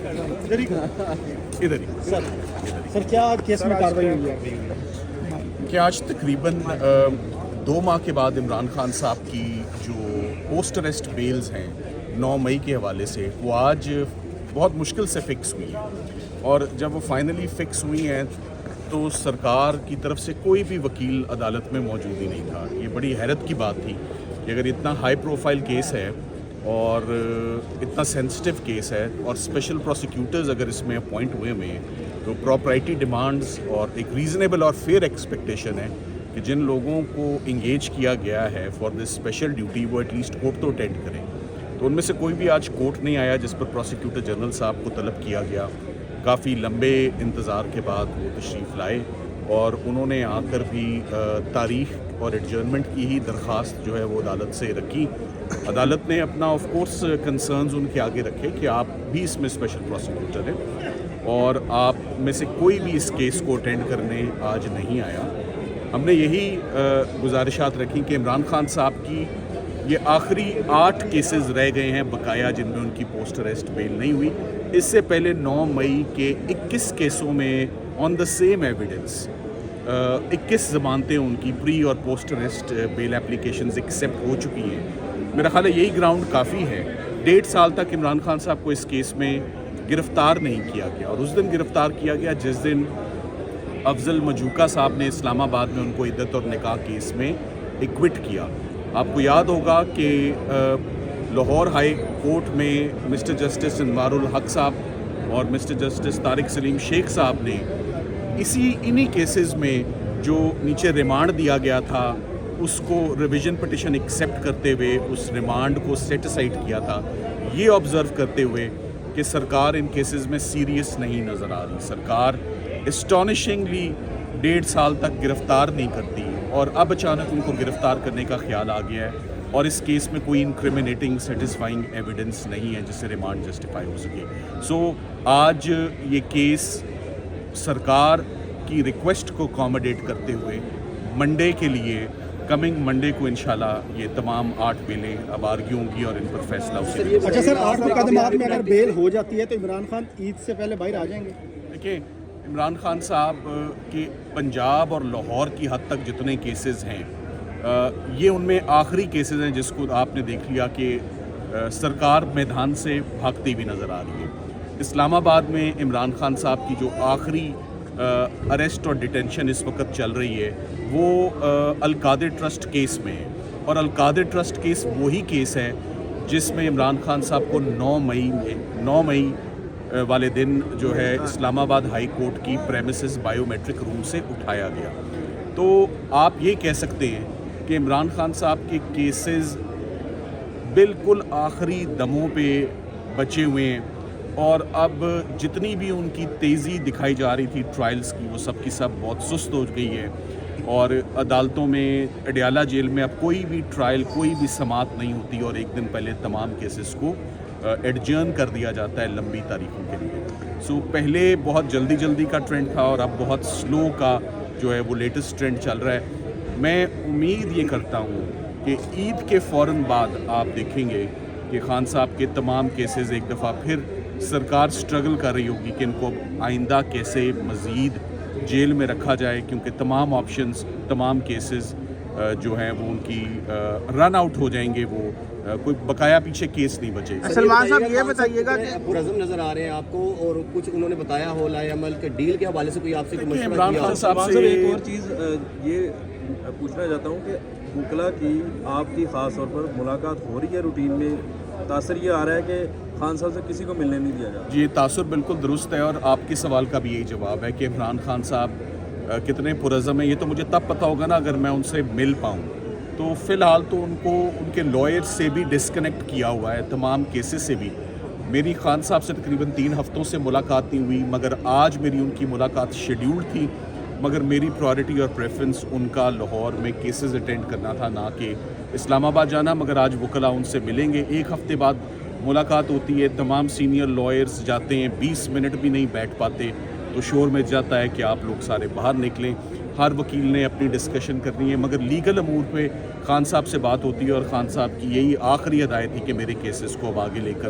ادھر ہی سر کیا کیس میں کارروائی ہوئی ہے؟ کہ آج تقریباً 2 ماہ کے بعد عمران خان صاحب کی جو پوسٹ اریسٹ بیلز ہیں 9 مئی کے حوالے سے وہ آج بہت مشکل سے فکس ہوئی ہیں، اور جب وہ فائنلی فکس ہوئی ہیں تو سرکار کی طرف سے کوئی بھی وکیل عدالت میں موجود ہی نہیں تھا۔ یہ بڑی حیرت کی بات تھی کہ اگر اتنا ہائی پروفائل کیس ہے اور اتنا سینسٹیو کیس ہے اور اسپیشل پروسیکیوٹرز اگر اس میں اپوائنٹ ہوئے ہیں تو پراپرٹی ڈیمانڈز اور ایک ریزنیبل اور فیئر ایکسپیکٹیشن ہے کہ جن لوگوں کو انگیج کیا گیا ہے فار دس اسپیشل ڈیوٹی وہ ایٹ لیسٹ کورٹ تو اٹینڈ کریں۔ تو ان میں سے کوئی بھی آج کورٹ نہیں آیا جس پر پروسیکیوٹر جنرل صاحب کو طلب کیا گیا۔ کافی لمبے انتظار کے بعد وہ تشریف لائے اور انہوں نے آ کر بھی تاریخ اور ایڈجرنمنٹ کی ہی درخواست جو ہے وہ عدالت سے رکھی۔ عدالت نے اپنا آف کورس کنسرنز ان کے آگے رکھے کہ آپ بھی اس میں اسپیشل پروسیکیوٹر ہیں اور آپ میں سے کوئی بھی اس کیس کو اٹینڈ کرنے آج نہیں آیا۔ ہم نے یہی گزارشات رکھی کہ عمران خان صاحب کی یہ آخری 8 کیسز رہ گئے ہیں بقایا جن میں ان کی پوسٹ اریسٹ بیل نہیں ہوئی۔ اس سے پہلے 9 مئی کے 21 کیسوں میں آن دا سیم ایویڈنس 21 ضمانتیں ان کی پری اور پوسٹ اریسٹ بیل اپلیکیشنز ایکسیپٹ ہو چکی ہیں۔ میرا خیال ہے یہی گراؤنڈ کافی ہے۔ 1.5 سال تک عمران خان صاحب کو اس کیس میں گرفتار نہیں کیا گیا، اور اس دن گرفتار کیا گیا جس دن افضل مجوکا صاحب نے اسلام آباد میں ان کو عدت اور نکاح کیس میں ایکوٹ کیا۔ آپ کو یاد ہوگا کہ لاہور ہائی کورٹ میں مسٹر جسٹس انوار الحق صاحب اور مسٹر جسٹس طارق سلیم شیخ صاحب نے انہی کیسز میں جو نیچے ریمانڈ دیا گیا تھا اس کو ریویژن پٹیشن ایکسیپٹ کرتے ہوئے اس ریمانڈ کو سیٹ اسائڈ کیا تھا، یہ آبزرو کرتے ہوئے کہ سرکار ان کیسز میں سیریس نہیں نظر آ رہی۔ سرکار اسٹانشنگلی 1.5 سال تک گرفتار نہیں کرتی اور اب اچانک ان کو گرفتار کرنے کا خیال آ گیا ہے، اور اس کیس میں کوئی انکریمنیٹنگ سیٹسفائنگ ایویڈنس نہیں ہے جس سے ریمانڈ جسٹیفائی ہو سکے۔ سو آج یہ کیس سرکار کی ریکویسٹ کو اکاموڈیٹ کرتے ہوئے منڈے کے لیے کمنگ منڈے کو انشاءاللہ یہ تمام 8 بیلیں اب آرگی ہوں گی اور ان پر فیصلہ اسی دن۔ اچھا سر، 8 مقدمات میں اگر بیل ہو جاتی ہے تو عمران خان عید سے پہلے باہر آ جائیں گے؟ دیکھیں، عمران خان صاحب کے پنجاب اور لاہور کی حد تک جتنے کیسز ہیں یہ ان میں آخری کیسز ہیں جس کو آپ نے دیکھ لیا کہ سرکار میدان سے بھاگتی ہوئی نظر آ رہی ہے۔ اسلام آباد میں عمران خان صاحب کی جو آخری اریسٹ اور ڈیٹینشن اس وقت چل رہی ہے وہ القادر ٹرسٹ کیس میں ہے، اور القادر ٹرسٹ کیس وہی کیس ہے جس میں عمران خان صاحب کو 9 مئی والے دن جو ہے اسلام آباد ہائی کورٹ کی پریمیسز بائیو میٹرک روم سے اٹھایا گیا۔ تو آپ یہ کہہ سکتے ہیں کہ عمران خان صاحب کے کیسز بالکل آخری دموں پہ بچے ہوئے ہیں، اور اب جتنی بھی ان کی تیزی دکھائی جا رہی تھی ٹرائلز کی وہ سب کی سب بہت سست ہو گئی ہے، اور عدالتوں میں اڈیالہ جیل میں اب کوئی بھی ٹرائل کوئی بھی سماعت نہیں ہوتی، اور ایک دن پہلے تمام کیسز کو ایڈجرن کر دیا جاتا ہے لمبی تاریخوں کے لیے۔ سو پہلے بہت جلدی کا ٹرینڈ تھا اور اب بہت سلو کا جو ہے وہ لیٹسٹ ٹرینڈ چل رہا ہے۔ میں امید یہ کرتا ہوں کہ عید کے فوراً بعد آپ دیکھیں گے کہ خان صاحب کے تمام کیسز ایک دفعہ پھر سرکار سٹرگل کر رہی ہوگی کہ ان کو آئندہ کیسے مزید جیل میں رکھا جائے، کیونکہ تمام آپشنز تمام کیسز جو ہیں وہ ان کی رن آؤٹ ہو جائیں گے، وہ کوئی بقایا پیچھے کیس نہیں بچے گا۔ سلمان صاحب یہ بتائیے گا کہ پرعزم نظر آ رہے ہیں آپ کو، اور کچھ انہوں نے بتایا ہو لائے عمل کے ڈیل کے حوالے سے کوئی آپ سے کوئی مشورہ عمران کیا خان ہو؟ صاحب سے ایک اور چیز یہ پوچھنا چاہتا ہوں کہ وکلا کی آپ کی خاص طور پر ملاقات ہو رہی ہے روٹین میں؟ تاثر یہ آ رہا ہے کہ خان صاحب سے کسی کو ملنے نہیں دیا جا رہا۔ جی، تاثر بالکل درست ہے، اور آپ کے سوال کا بھی یہی جواب ہے کہ عمران خان صاحب کتنے پرعزم ہیں یہ تو مجھے تب پتہ ہوگا نا اگر میں ان سے مل پاؤں۔ تو فی الحال تو ان کو ان کے لائر سے بھی ڈسکنیکٹ کیا ہوا ہے، تمام کیسز سے بھی۔ میری خان صاحب سے تقریباً 3 ہفتوں سے ملاقات نہیں ہوئی، مگر آج میری ان کی ملاقات شیڈیول تھی، مگر میری پرائرٹی اور پریفرنس ان کا لاہور میں کیسز اٹینڈ کرنا تھا، نہ کہ اسلام آباد جانا۔ مگر آج وکلا ان سے ملیں گے، 1 ہفتے بعد ملاقات ہوتی ہے، تمام سینئر لائرز جاتے ہیں، 20 منٹ بھی نہیں بیٹھ پاتے، تو شور میں جاتا ہے کہ آپ لوگ سارے باہر نکلیں۔ ہر وکیل نے اپنی ڈسکشن کرنی ہے، مگر لیگل امور پہ خان صاحب سے بات ہوتی ہے، اور خان صاحب کی یہی آخری ہدایت تھی کہ میرے کیسز کو اب آگے لے کر